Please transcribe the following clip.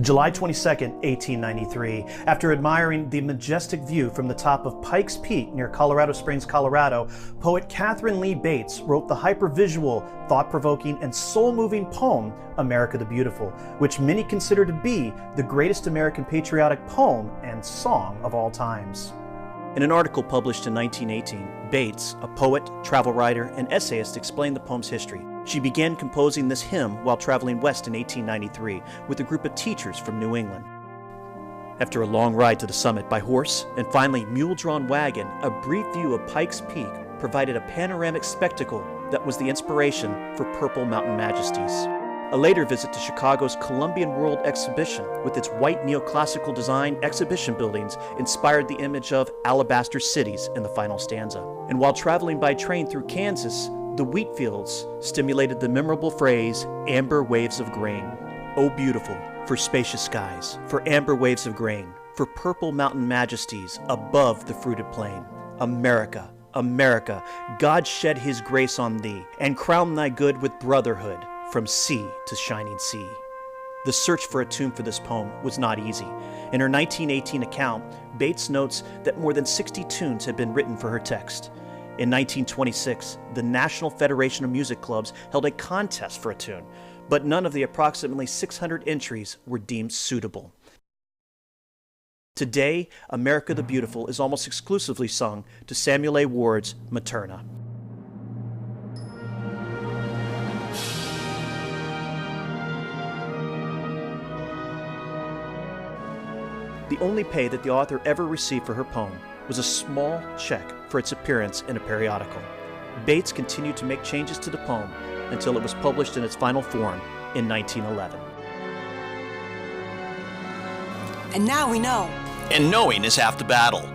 July 22nd, 1893. After admiring the majestic view from the top of Pikes Peak near Colorado Springs, Colorado, poet Katharine Lee Bates wrote the hypervisual, thought-provoking, and soul-moving poem, America the Beautiful, which many consider to be the greatest American patriotic poem and song of all times. In an article published in 1918, Bates, a poet, travel writer, and essayist, explained the poem's history. She began composing this hymn while traveling west in 1893 with a group of teachers from New England. After a long ride to the summit by horse and finally mule-drawn wagon, a brief view of Pikes Peak provided a panoramic spectacle that was the inspiration for Purple Mountain Majesties. A later visit to Chicago's Columbian World Exhibition with its white neoclassical design exhibition buildings inspired the image of alabaster cities in the final stanza. And while traveling by train through Kansas, the wheat fields stimulated the memorable phrase, amber waves of grain. Oh beautiful, for spacious skies, for amber waves of grain, for purple mountain majesties above the fruited plain. America, America, God shed his grace on thee, and crown thy good with brotherhood, from sea to shining sea. The search for a tune for this poem was not easy. In her 1918 account, Bates notes that more than 60 tunes had been written for her text. In 1926, the National Federation of Music Clubs held a contest for a tune, but none of the approximately 600 entries were deemed suitable. Today, America the Beautiful is almost exclusively sung to Samuel A. Ward's Materna. The only pay that the author ever received for her poem was a small check for its appearance in a periodical. Bates continued to make changes to the poem until it was published in its final form in 1911. And now we know. And knowing is half the battle.